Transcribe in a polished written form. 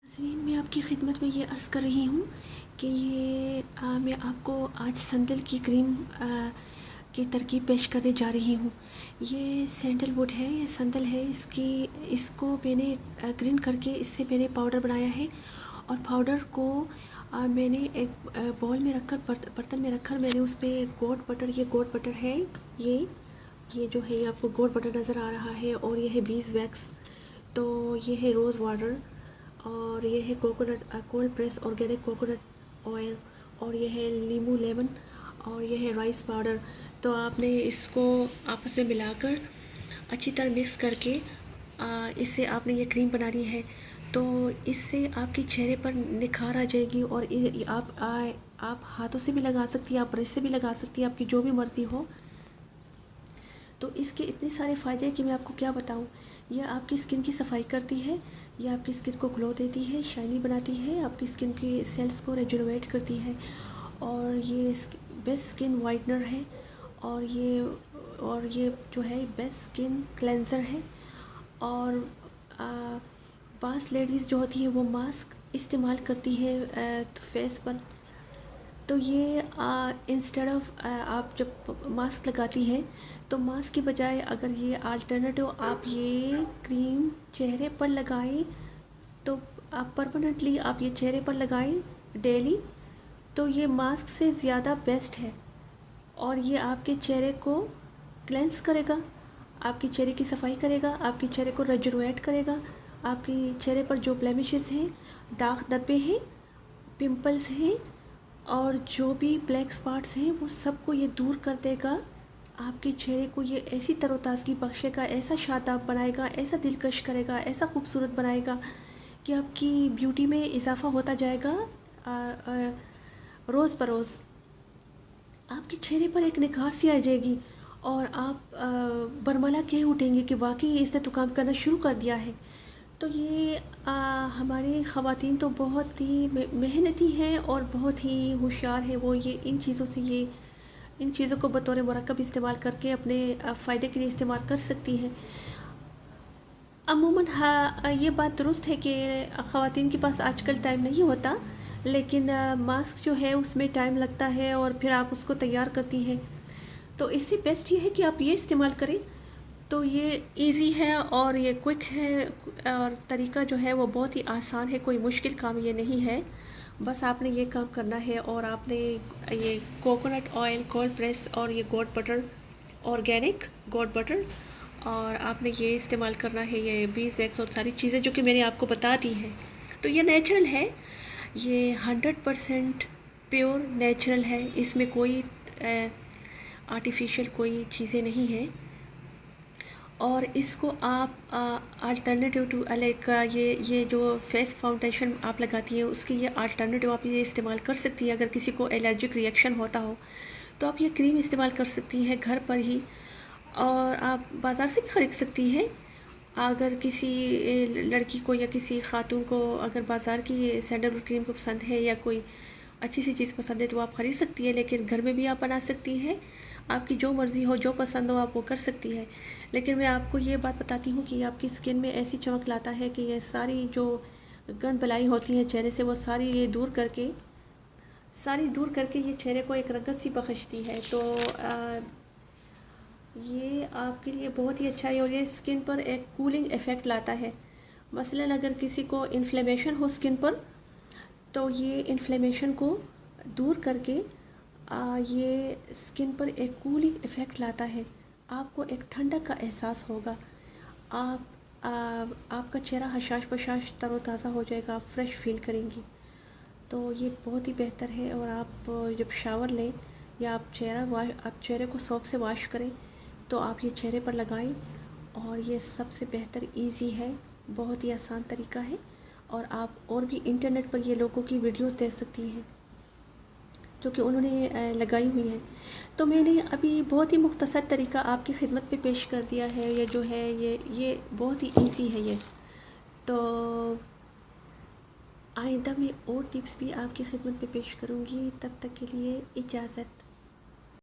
नाज़रीन, मैं आपकी खिदमत में ये अर्ज़ कर रही हूँ कि मैं आपको आज सैंडल की क्रीम की तरकीब पेश करने जा रही हूँ। ये सैंडलवुड है, ये संदल है, इसको मैंने ग्राइंड करके इससे मैंने पाउडर बनाया है। और पाउडर को मैंने एक बॉल में रखकर बर्तन में रखकर मैंने उस पर गोट बटर, ये गोट बटर है, ये जो है, ये आपको गोट बटर नज़र आ रहा है। और ये है बीज वैक्स, तो ये है रोज़ वाटर, और ये है coconut cold press organic coconut oil, और ये है नींबू लेमन, और ये है राइस पाउडर। तो आपने इसको आपस में मिलाकर अच्छी तरह मिक्स करके इससे आपने ये क्रीम बनानी है। तो इससे आपके चेहरे पर निखार आ जाएगी। और आप हाथों से भी लगा सकती हैं, आप ब्रश से भी लगा सकती हैं, आपकी जो भी मर्ज़ी हो। तो इसके इतने सारे फ़ायदे हैं कि मैं आपको क्या बताऊं। यह आपकी स्किन की सफाई करती है, यह आपकी स्किन को ग्लो देती है, शाइनी बनाती है, आपकी स्किन की सेल्स को रेजुनरेट करती है। और ये बेस्ट स्किन वाइटनर है, और ये जो है बेस्ट स्किन क्लेंज़र है। और बास लेडीज़ जो होती है वो मास्क इस्तेमाल करती है फेस पर। तो ये इंस्टेड ऑफ आप जब मास्क लगाती हैं तो मास्क की बजाय अगर ये अल्टरनेटिव आप ये क्रीम चेहरे पर लगाएं, तो आप परमानेंटली आप ये चेहरे पर लगाएं डेली, तो ये मास्क से ज़्यादा बेस्ट है। और ये आपके चेहरे को क्लेंस करेगा, आपके चेहरे की सफाई करेगा, आपके चेहरे को रेजुनरेट करेगा। आपके चेहरे पर जो ब्लेमिशेस हैं, दाग धब्बे हैं, पिंपल्स हैं, और जो भी ब्लैक स्पॉट्स हैं, वो सबको ये दूर कर देगा। आपके चेहरे को ये ऐसी तरोताज़गी बख्शेगा, ऐसा शादाब बनाएगा, ऐसा दिलकश करेगा, ऐसा खूबसूरत बनाएगा कि आपकी ब्यूटी में इजाफ़ा होता जाएगा रोज़ बरोज़। आपके चेहरे पर एक निखार सी आ जाएगी और आप बरमला कह उठेंगे कि वाकई इसने तो काम करना शुरू कर दिया है। तो ये हमारी ख़वातीन तो बहुत ही मेहनती हैं और बहुत ही होशियार हैं। वो ये इन चीज़ों को बतौर मुरक्कब इस्तेमाल करके अपने फ़ायदे के लिए इस्तेमाल कर सकती हैं। अमूमन हाँ, ये बात दुरुस्त है कि ख़वातीन के पास आजकल टाइम नहीं होता, लेकिन मास्क जो है उसमें टाइम लगता है और फिर आप उसको तैयार करती हैं। तो इससे बेस्ट ये है कि आप ये इस्तेमाल करें। तो ये इजी है और ये क्विक है, और तरीका जो है वो बहुत ही आसान है, कोई मुश्किल काम ये नहीं है। बस आपने ये काम करना है, और आपने ये कोकोनट ऑयल, कोल्ड प्रेस, और ये गोट बटर, ऑर्गेनिक गोट बटर, और आपने ये इस्तेमाल करना है, ये बीज वैक्स और सारी चीज़ें जो कि मैंने आपको बता दी हैं। तो ये नेचुरल है, ये 100% प्योर नेचुरल है, इसमें कोई आर्टिफिशियल कोई चीज़ें नहीं हैं। और इसको आप अल्टरनेटिव टू लाइक ये जो फेस फाउंडेशन आप लगाती हैं उसकी ये अल्टरनेटिव आप ये इस्तेमाल कर सकती हैं। अगर किसी को एलर्जिक रिएक्शन होता हो तो आप ये क्रीम इस्तेमाल कर सकती हैं घर पर ही, और आप बाज़ार से भी ख़रीद सकती हैं। अगर किसी लड़की को या किसी खातून को अगर बाज़ार की सैंडलवुड क्रीम को पसंद है या कोई अच्छी सी चीज़ पसंद है तो आप ख़रीद सकती हैं, लेकिन घर में भी आप बना सकती हैं। आपकी जो मर्ज़ी हो, जो पसंद हो, आप वो कर सकती है। लेकिन मैं आपको ये बात बताती हूँ कि आपकी स्किन में ऐसी चमक लाता है कि ये सारी जो गंद बलाई होती है चेहरे से, वो सारी ये दूर करके ये चेहरे को एक रंगत सी बख्शती है। तो ये आपके लिए बहुत ही अच्छा है, और ये स्किन पर एक कूलिंग इफ़ेक्ट लाता है। मसलन अगर किसी को इन्फ्लेमेशन हो स्किन पर, तो ये इन्फ्लेमेशन को दूर करके ये स्किन पर एक कूलिंग इफ़ेक्ट लाता है। आपको एक ठंडक का एहसास होगा, आपका चेहरा हशाश बशाश तरोताज़ा हो जाएगा, आप फ्रेश फील करेंगी। तो ये बहुत ही बेहतर है। और आप जब शावर लें या आप चेहरे को सोप से वॉश करें तो आप ये चेहरे पर लगाएं, और ये सबसे बेहतर इजी है, बहुत ही आसान तरीका है। और आप और भी इंटरनेट पर ये लोगों की वीडियोस देख सकती हैं जो कि उन्होंने लगाई हुई हैं। तो मैंने अभी बहुत ही मुख्तसर तरीका आपकी खिदमत में पेश कर दिया है। ये जो है ये बहुत ही इजी है ये। तो आइंदा मैं और टिप्स भी आपकी खिदमत में पेश करूँगी। तब तक के लिए इजाज़त।